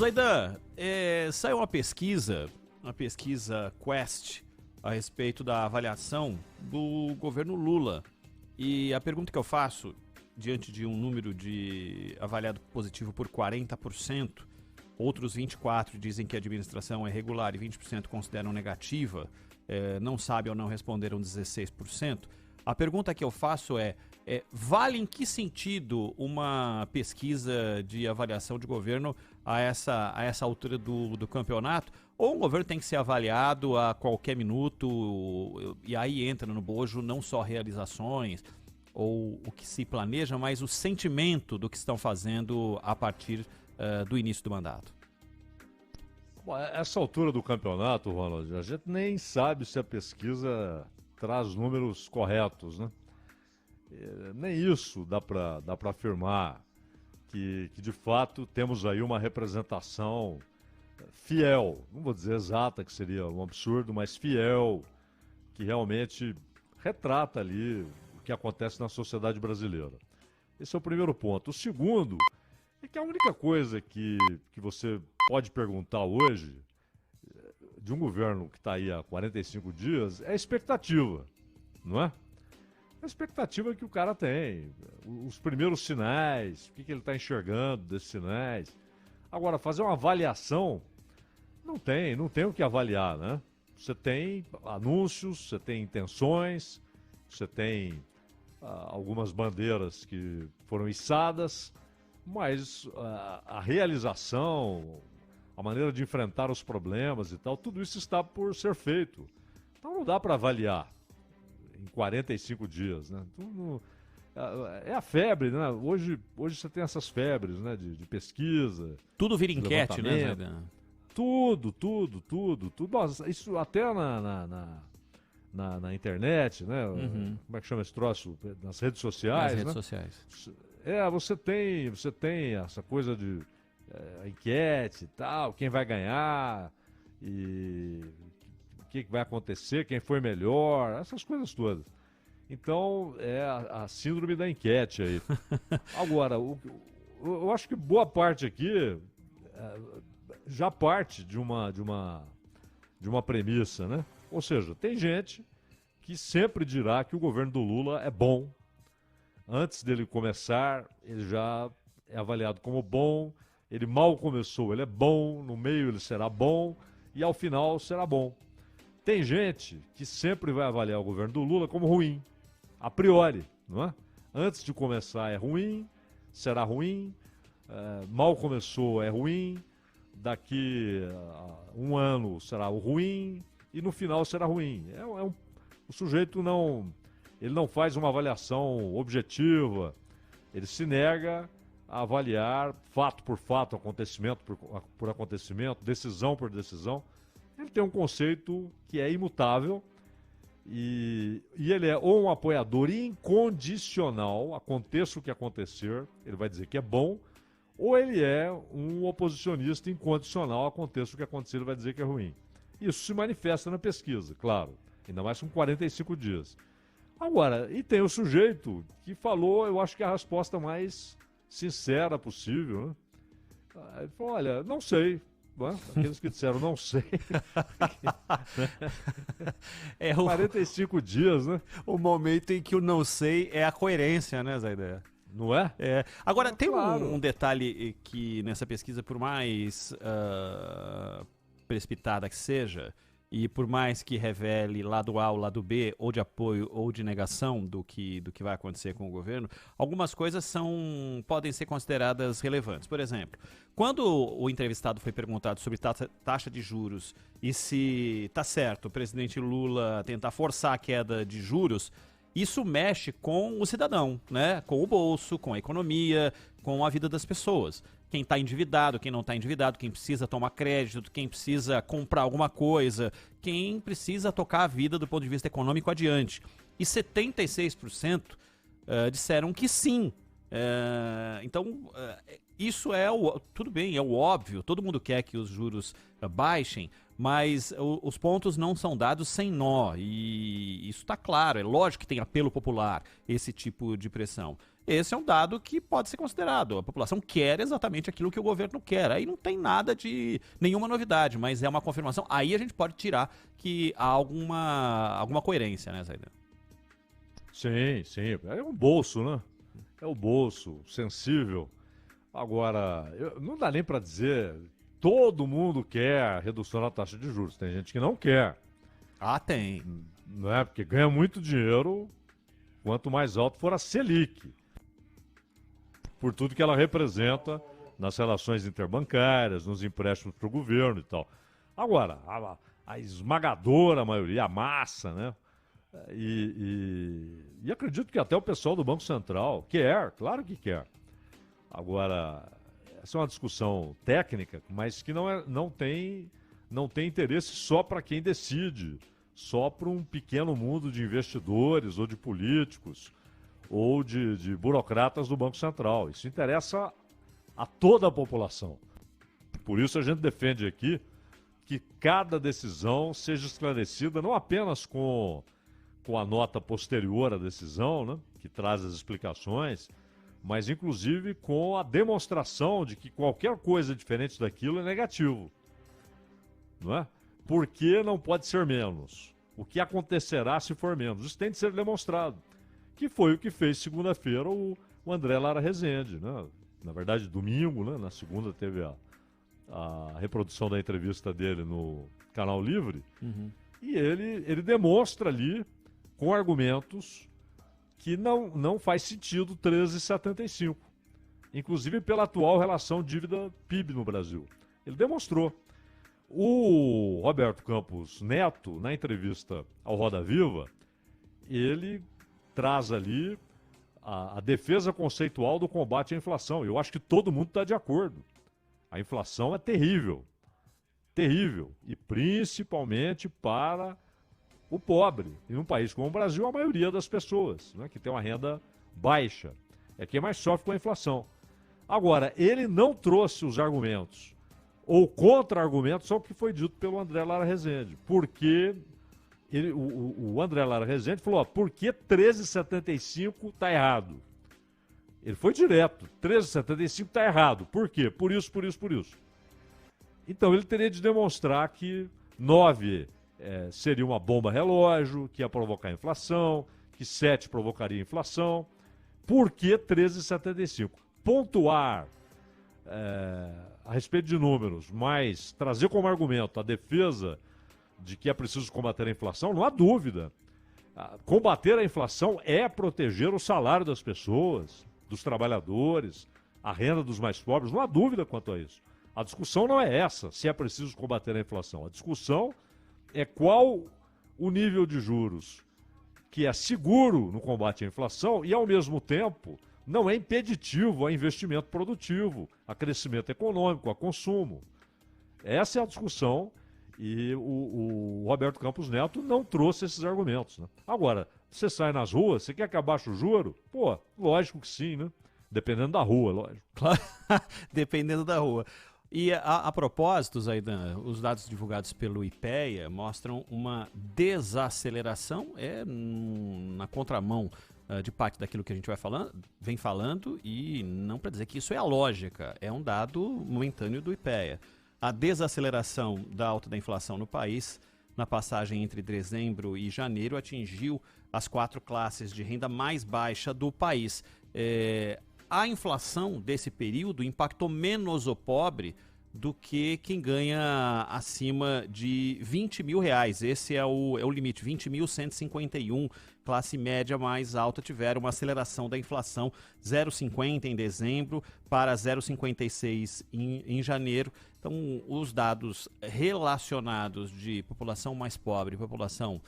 Zaidan, saiu uma pesquisa Quest, a respeito da avaliação do governo Lula. E a pergunta que eu faço, diante de um número de avaliado positivo por 40%, outros 24% dizem que a administração é regular e 20% consideram negativa, não sabe ou não responderam 16%. A pergunta que eu faço vale em que sentido uma pesquisa de avaliação de governo a essa altura do campeonato? Ou um governo tem que ser avaliado a qualquer minuto e aí entra no bojo não só realizações ou o que se planeja, mas o sentimento do que estão fazendo a partir do início do mandato? Bom, essa altura do campeonato, Ronald, a gente nem sabe se a pesquisa traz números corretos, né? Nem isso dá para afirmar que de fato temos aí uma representação fiel, não vou dizer exata, que seria um absurdo, mas fiel, que realmente retrata ali o que acontece na sociedade brasileira. Esse é o primeiro ponto. O segundo é que a única coisa que você pode perguntar hoje de um governo que está aí há 45 dias é a expectativa, não é? A expectativa que o cara tem, os primeiros sinais, o que ele está enxergando desses sinais. Agora, fazer uma avaliação, não tem o que avaliar, né? Você tem anúncios, você tem intenções, você tem algumas bandeiras que foram içadas, mas a realização, a maneira de enfrentar os problemas e tal, tudo isso está por ser feito. Então não dá para avaliar em 45 dias, né? Então, é a febre, né? Hoje você tem essas febres, né? De pesquisa. Tudo vira enquete, né, Zaidan? Tudo. Nossa, isso até na internet, né? Uhum. Como é que chama esse troço? Nas redes sociais, Nas redes né? sociais. Você tem essa coisa de enquete e tal, quem vai ganhar e o que vai acontecer, quem foi melhor, essas coisas todas. Então, é a síndrome da enquete aí. Agora, eu acho que boa parte aqui já parte de uma premissa, né? Ou seja, tem gente que sempre dirá que o governo do Lula é bom. Antes dele começar, ele já é avaliado como bom. Ele mal começou, ele é bom. No meio, ele será bom. E ao final, será bom. Tem gente que sempre vai avaliar o governo do Lula como ruim. A priori, não é? Antes de começar é ruim, será ruim. Mal começou é ruim. Daqui a um ano será o ruim. E no final será ruim. O sujeito ele não faz uma avaliação objetiva, ele se nega a avaliar fato por fato, acontecimento por acontecimento, decisão por decisão. Ele tem um conceito que é imutável e ele é ou um apoiador incondicional, aconteça o que acontecer, ele vai dizer que é bom, ou ele é um oposicionista incondicional, aconteça o que acontecer, ele vai dizer que é ruim. Isso se manifesta na pesquisa, claro, ainda mais com 45 dias. Agora, e tem o sujeito que falou, eu acho que é a resposta mais sincera possível, né? Ele falou, olha, não sei. Aqueles que disseram não sei. 45 dias, né? O momento em que o não sei é a coerência, né, Zaidan? Não é? Agora, tem claro. um detalhe que nessa pesquisa, por mais precipitada que seja, e por mais que revele lado A ou lado B, ou de apoio ou de negação do que vai acontecer com o governo, algumas coisas podem ser consideradas relevantes. Por exemplo, quando o entrevistado foi perguntado sobre taxa de juros e se está certo o presidente Lula tentar forçar a queda de juros, isso mexe com o cidadão, né? Com o bolso, com a economia, com a vida das pessoas. Quem está endividado, quem não está endividado, quem precisa tomar crédito, quem precisa comprar alguma coisa, quem precisa tocar a vida do ponto de vista econômico adiante. E 76% disseram que sim. Então, isso tudo bem, é o óbvio, todo mundo quer que os juros baixem, mas os pontos não são dados sem nó, e isso está claro, é lógico que tem apelo popular, esse tipo de pressão. esse é um dado que pode ser considerado. A população quer exatamente aquilo que o governo quer. Aí não tem nada de nenhuma novidade, mas é uma confirmação. Aí a gente pode tirar que há alguma coerência, né, Zaidan? Sim, sim. É um bolso, né? É o bolso sensível. Agora, não dá nem para dizer todo mundo quer redução na taxa de juros. Tem gente que não quer. Ah, tem. Não é? Porque ganha muito dinheiro quanto mais alto for a Selic. Por tudo que ela representa nas relações interbancárias, nos empréstimos para o governo e tal. Agora, a esmagadora maioria, a massa, né? E acredito que até o pessoal do Banco Central quer, claro que quer. Agora, essa é uma discussão técnica, mas que não tem interesse só para quem decide, só para um pequeno mundo de investidores ou de políticos ou de burocratas do Banco Central. Isso interessa a toda a população. Por isso a gente defende aqui que cada decisão seja esclarecida não apenas com a nota posterior à decisão, né, que traz as explicações, mas inclusive com a demonstração de que qualquer coisa diferente daquilo é negativo. Não é? Porque não pode ser menos. O que acontecerá se for menos? Isso tem de ser demonstrado. Que foi o que fez segunda-feira o André Lara Rezende, né? Na verdade, domingo, né? Na segunda teve a reprodução da entrevista dele no Canal Livre. Uhum. E ele demonstra ali, com argumentos, que não faz sentido 13,75. Inclusive pela atual relação dívida-PIB no Brasil. Ele demonstrou. O Roberto Campos Neto, na entrevista ao Roda Viva, ele traz ali a defesa conceitual do combate à inflação. Eu acho que todo mundo está de acordo. A inflação é terrível. Terrível. E principalmente para o pobre. E num país como o Brasil, a maioria das pessoas, né, que tem uma renda baixa, é quem mais sofre com a inflação. Agora, ele não trouxe os argumentos ou contra-argumentos ao que foi dito pelo André Lara Rezende. Porque o André Lara Rezende falou, por que 13,75 está errado? Ele foi direto, 13,75 está errado. Por quê? Por isso, por isso, por isso. Então ele teria de demonstrar que 9 seria uma bomba relógio, que ia provocar inflação, que 7 provocaria inflação. Por que 13,75? Pontuar a respeito de números, mas trazer como argumento a defesa de que é preciso combater a inflação, não há dúvida. Combater a inflação é proteger o salário das pessoas, dos trabalhadores, a renda dos mais pobres, não há dúvida quanto a isso. A discussão não é essa, se é preciso combater a inflação. A discussão é qual o nível de juros que é seguro no combate à inflação e, ao mesmo tempo, não é impeditivo a investimento produtivo, a crescimento econômico, a consumo. Essa é a discussão e o Roberto Campos Neto não trouxe esses argumentos. Né? Agora, você sai nas ruas, você quer que abaixe o juro? Pô, lógico que sim, né? Dependendo da rua, lógico. Claro, dependendo da rua. E a propósito, Zaidan, os dados divulgados pelo IPEA mostram uma desaceleração, na contramão de parte daquilo que a gente vem falando, e não para dizer que isso é a lógica, é um dado momentâneo do IPEA. A desaceleração da alta da inflação no país, na passagem entre dezembro e janeiro, atingiu as 4 classes de renda mais baixa do país. A inflação desse período impactou menos o pobre do que quem ganha acima de R$ 20.000. Esse é o limite, 20.151. Classe média mais alta tiveram uma aceleração da inflação, 0,50 em dezembro para 0,56 em janeiro. Então, os dados relacionados de população mais pobre e população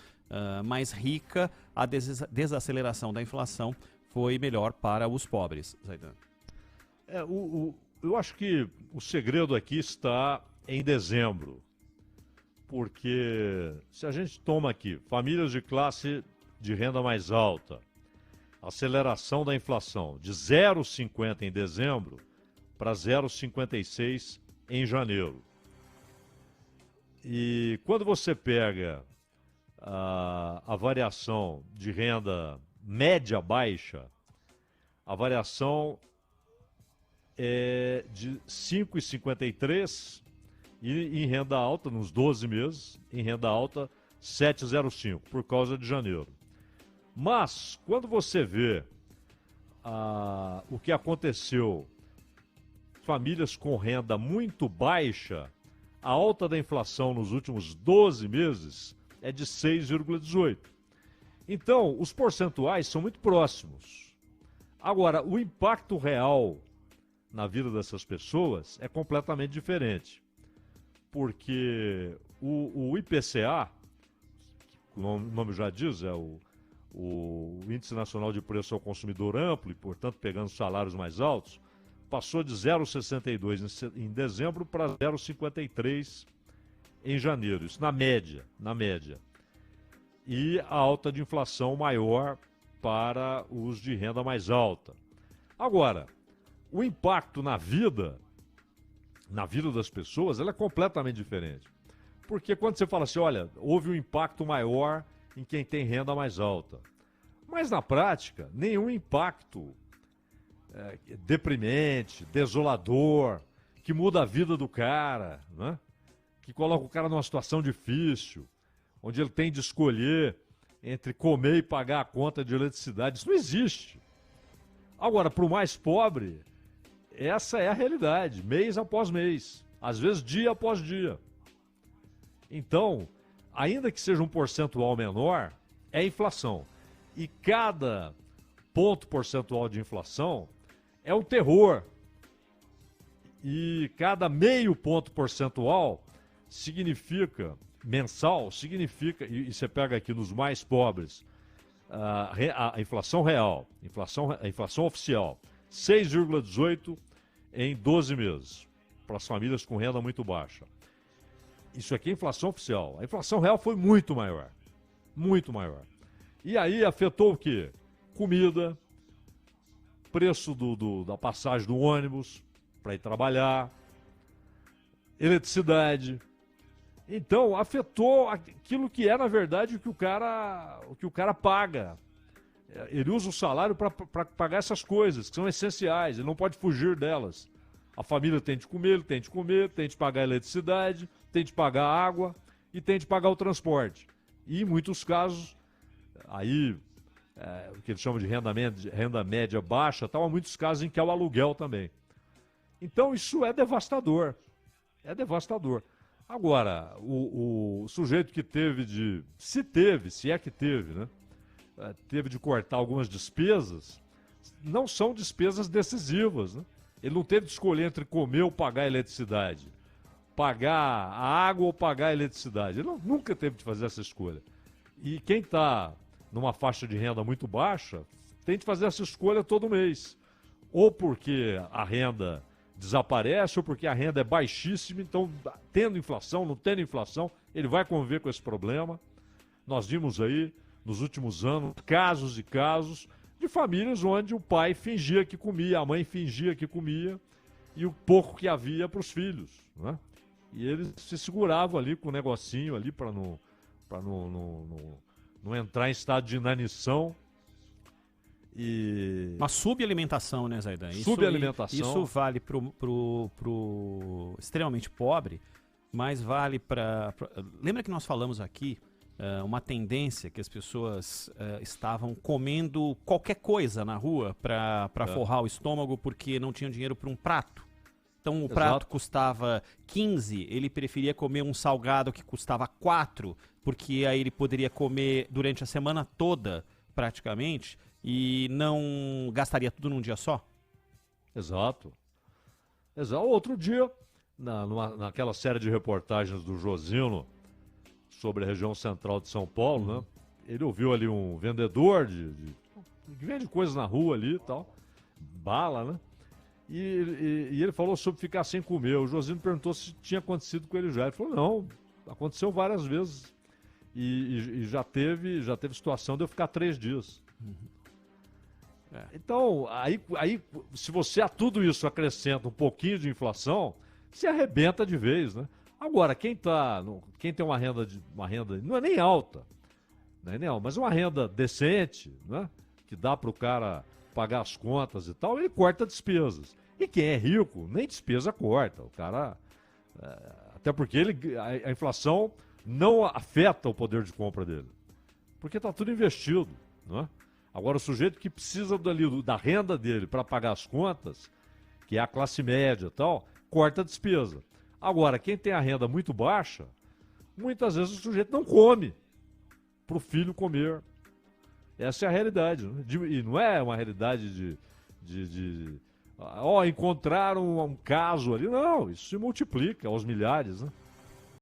mais rica, a desaceleração da inflação foi melhor para os pobres, Zaidan. Eu acho que o segredo aqui está em dezembro. Porque se a gente toma aqui famílias de classe de renda mais alta, aceleração da inflação de 0,50 em dezembro para 0,56 em janeiro. E quando você pega a variação de renda média baixa, a variação é de 5,53 e em renda alta, nos 12 meses, em renda alta 7,05 por causa de janeiro. Mas, quando você vê o que aconteceu, famílias com renda muito baixa, a alta da inflação nos últimos 12 meses é de 6,18. Então, os percentuais são muito próximos. Agora, o impacto real na vida dessas pessoas é completamente diferente. Porque o IPCA, o nome já diz, é o Índice Nacional de Preço ao Consumidor Amplo, e, portanto, pegando salários mais altos, passou de 0,62 em dezembro para 0,53 em janeiro. Isso na média. E a alta de inflação maior para os de renda mais alta. Agora, o impacto na vida das pessoas, ela é completamente diferente. Porque quando você fala assim, olha, houve um impacto maior em quem tem renda mais alta. Mas na prática, nenhum impacto deprimente, desolador, que muda a vida do cara, né? Que coloca o cara numa situação difícil, onde ele tem de escolher entre comer e pagar a conta de eletricidade. Isso não existe. Agora, para o mais pobre, essa é a realidade, mês após mês, às vezes dia após dia. Então, ainda que seja um percentual menor, é inflação. E cada ponto percentual de inflação é um terror. E cada meio ponto percentual significa, mensal, significa, e você pega aqui nos mais pobres, a inflação real, a inflação oficial, 6,18 em 12 meses, para as famílias com renda muito baixa. Isso aqui é inflação oficial. A inflação real foi muito maior. Muito maior. E aí afetou o quê? Comida, preço da passagem do ônibus para ir trabalhar, eletricidade. Então, afetou aquilo que é, na verdade, o que o cara paga. Ele usa o salário para pagar essas coisas, que são essenciais, ele não pode fugir delas. A família tem de comer, ele tem de comer, tem de pagar a eletricidade, tem de pagar a água e tem de pagar o transporte. E, em muitos casos, aí, o que eles chamam de renda média baixa, há muitos casos em que é o aluguel também. Então, isso é devastador. É devastador. Agora, o sujeito que teve se é que teve, né? Teve de cortar algumas despesas, não são despesas decisivas, né? Ele não teve de escolher entre comer ou pagar a eletricidade, pagar a água ou pagar a eletricidade. Ele nunca teve de fazer essa escolha. E quem está numa faixa de renda muito baixa tem de fazer essa escolha todo mês. Ou porque a renda desaparece, ou porque a renda é baixíssima, então, tendo inflação, não tendo inflação, ele vai conviver com esse problema. Nós vimos aí, nos últimos anos, casos e casos de famílias onde o pai fingia que comia, a mãe fingia que comia, e o pouco que havia para os filhos, né? E eles se seguravam ali com o negocinho ali para não entrar em estado de inanição. Uma subalimentação, né, Zaidan? Subalimentação. Isso vale pro extremamente pobre, mas vale para... Lembra que nós falamos aqui uma tendência que as pessoas estavam comendo qualquer coisa na rua para forrar o estômago porque não tinham dinheiro para um prato? Então o prato custava 15, ele preferia comer um salgado que custava 4, porque aí ele poderia comer durante a semana toda, praticamente, e não gastaria tudo num dia só? Exato. Outro dia, naquela série de reportagens do Josino sobre a região central de São Paulo, né? Ele ouviu ali um vendedor que vende coisas na rua ali e tal, bala, né? E ele falou sobre ficar sem comer. O Josino perguntou se tinha acontecido com ele já. Ele falou, não, aconteceu várias vezes. E já teve situação de eu ficar 3 dias. Então, aí, se você a tudo isso acrescenta um pouquinho de inflação, se arrebenta de vez, né? Agora, quem tem uma renda, não é nem alta, mas uma renda decente, né? Que dá para o cara pagar as contas e tal, ele corta despesas. E quem é rico, nem despesa corta. O cara... até porque a inflação não afeta o poder de compra dele. Porque está tudo investido, não é? Agora, o sujeito que precisa da renda dele para pagar as contas, que é a classe média e tal, corta a despesa. Agora, quem tem a renda muito baixa, muitas vezes o sujeito não come para o filho comer. Essa é a realidade. Né? E não é uma realidade encontraram um caso ali. Não, isso se multiplica aos milhares. Né?